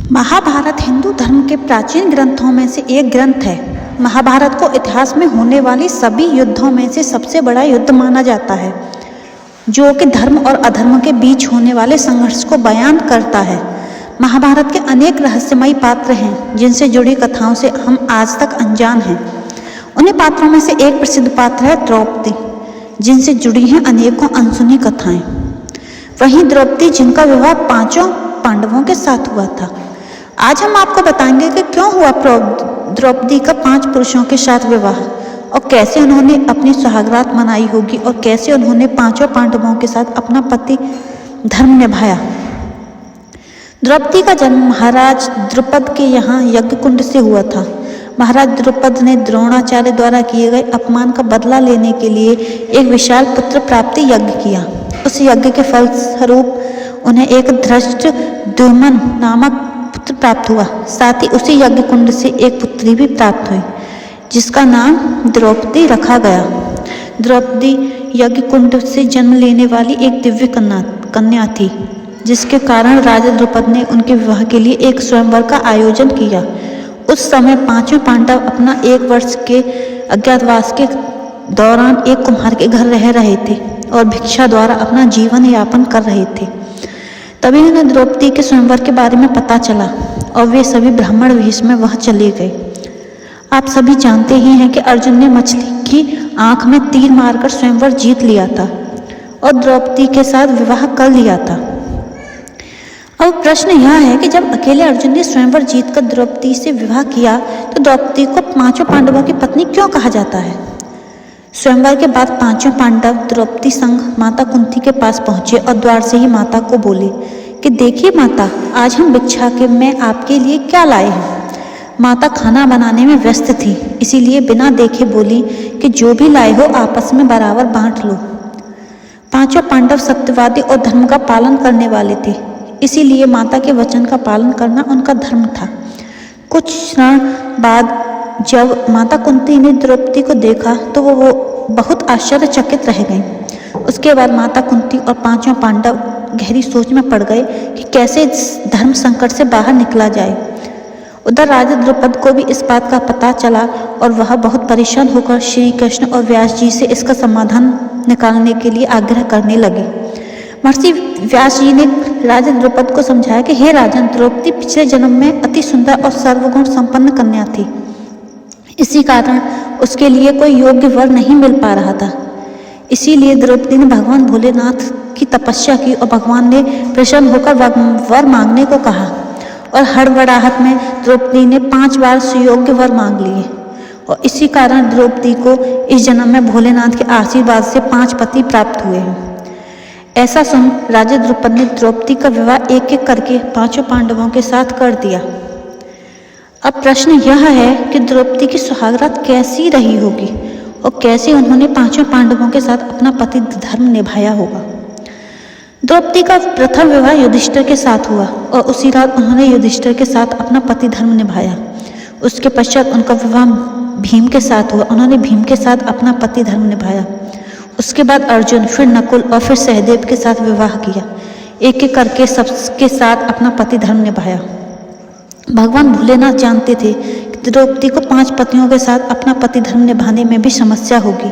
महाभारत हिंदू धर्म के प्राचीन ग्रंथों में से एक ग्रंथ है। महाभारत को इतिहास में होने वाली सभी युद्धों में से सबसे बड़ा युद्ध माना जाता है, जो कि धर्म और अधर्म के बीच होने वाले संघर्ष को बयान करता है। महाभारत के अनेक रहस्यमयी पात्र हैं, जिनसे जुड़ी कथाओं से हम आज तक अनजान हैं। उन्हीं पात्रों में से एक प्रसिद्ध पात्र है द्रौपदी, जिनसे जुड़ी हैं अनेकों अनसुनी कथाएं। वहीं द्रौपदी, जिनका विवाह 5 पांडवों के साथ हुआ था। आज हम आपको बताएंगे कि क्यों हुआ द्रौपदी का 5 पुरुषों के साथ विवाह, और कैसे उन्होंने अपनी सुहागरात मनाई होगी, और कैसे उन्होंने 5 पांडवों के साथ अपना पति धर्म निभाया। द्रौपदी का जन्म महाराज द्रुपद के यहाँ यज्ञ कुंड से हुआ था। महाराज द्रुपद ने द्रोणाचार्य द्वारा किए गए अपमान का बदला लेने के लिए एक विशाल पुत्र प्राप्ति यज्ञ किया। उस यज्ञ के फलस्वरूप उन्हें एक धृष्टद्युम्न नामक पुत्र प्राप्त हुआ। साथ ही उसी यज्ञ कुंड से एक पुत्री भी प्राप्त हुई, जिसका नाम द्रौपदी रखा गया। द्रौपदी यज्ञ कुंड से जन्म लेने वाली एक दिव्य कन्या थी, जिसके कारण राजा द्रुपद ने उनके विवाह के लिए एक स्वयंवर का आयोजन किया। उस समय 5 पांडव अपना 1 वर्ष के अज्ञातवास के दौरान एक कुम्हार के घर रह रहे थे और भिक्षा द्वारा अपना जीवन यापन कर रहे थे। तभी उन्हें द्रौपदी के स्वयंवर के बारे में पता चला और वे सभी ब्राह्मण वेश में वह चले गए। आप सभी जानते ही हैं कि अर्जुन ने मछली की आंख में तीर मारकर स्वयंवर जीत लिया था और द्रौपदी के साथ विवाह कर लिया था। अब प्रश्न यह है कि जब अकेले अर्जुन ने स्वयंवर जीतकर द्रौपदी से विवाह किया, तो द्रौपदी को 5 पांडवों की पत्नी क्यों कहा जाता है? स्वयंवर के बाद 5 पांडव द्रौपदी संग माता कुंती के पास पहुंचे और द्वार से ही माता को बोले कि देखिए माता, आज हम भिक्षा के में आपके लिए क्या लाए हैं। माता खाना बनाने में व्यस्त थी, इसीलिए बिना देखे बोली कि जो भी लाए हो आपस में बराबर बांट लो। 5 पांडव सत्यवादी और धर्म का पालन करने वाले थे, इसीलिए माता के वचन का पालन करना उनका धर्म था। कुछ क्षण बाद जब माता कुंती ने द्रौपदी को देखा तो वो बहुत आश्चर्यचकित रह गईं। उसके बाद माता कुंती और 5 पांडव गहरी सोच में पड़ गए कि कैसे इस धर्म संकट से बाहर निकला जाए। उधर राजा द्रुपद को भी इस बात का पता चला और वह बहुत परेशान होकर श्री कृष्ण और व्यास जी से इसका समाधान निकालने के लिए आग्रह करने लगे। महर्षि व्यास जी ने राजा द्रुपद को समझाया कि हे राजन, द्रौपदी पिछले जन्म में अति सुंदर और सर्वगुण संपन्न कन्या थी। इसी कारण उसके लिए कोई योग्य वर नहीं मिल पा रहा था। इसीलिए द्रौपदी ने भगवान भोलेनाथ की तपस्या की और भगवान ने प्रसन्न होकर वर मांगने को कहा, और हड़बड़ाहट में द्रौपदी ने 5 बार सुयोग्य वर मांग लिए, और इसी कारण द्रौपदी को इस जन्म में भोलेनाथ के आशीर्वाद से 5 पति प्राप्त हुए हैं। ऐसा सुन राजा द्रुपद ने द्रौपदी का विवाह एक एक करके 5 पांडवों के साथ कर दिया। अब प्रश्न यह है कि द्रौपदी की सुहागरात कैसी रही होगी और कैसे उन्होंने 5 पांडवों के साथ अपना पति धर्म निभाया होगा। द्रौपदी का प्रथम विवाह युधिष्ठिर के साथ हुआ और उसी रात उन्होंने युधिष्ठिर के साथ अपना पति धर्म निभाया। उसके पश्चात उनका विवाह भीम के साथ हुआ, उन्होंने भीम के साथ अपना पति धर्म निभाया। उसके बाद अर्जुन, फिर नकुल और फिर सहदेव के साथ विवाह किया। एक एक करके सबके साथ अपना पति धर्म निभाया। भगवान भोलेनाथ जानते थे कि द्रौपदी को 5 पतियों के साथ अपना पति धर्म निभाने में भी समस्या होगी।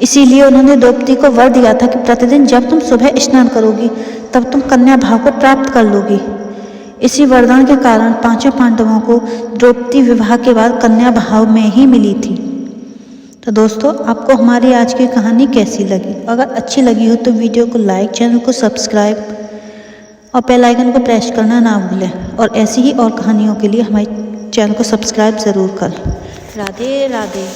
इसीलिए उन्होंने द्रौपदी को वर दिया था कि प्रतिदिन जब तुम सुबह स्नान करोगी तब तुम कन्या भाव को प्राप्त कर लोगी। इसी वरदान के कारण 5 पांडवों को द्रौपदी विवाह के बाद कन्या भाव में ही मिली थी। तो दोस्तों, आपको हमारी आज की कहानी कैसी लगी? अगर अच्छी लगी हो तो वीडियो को लाइक, चैनल को सब्सक्राइब और बेल आइकन को प्रेस करना ना भूलें। और ऐसी ही और कहानियों के लिए हमारे चैनल को सब्सक्राइब ज़रूर करें। राधे राधे।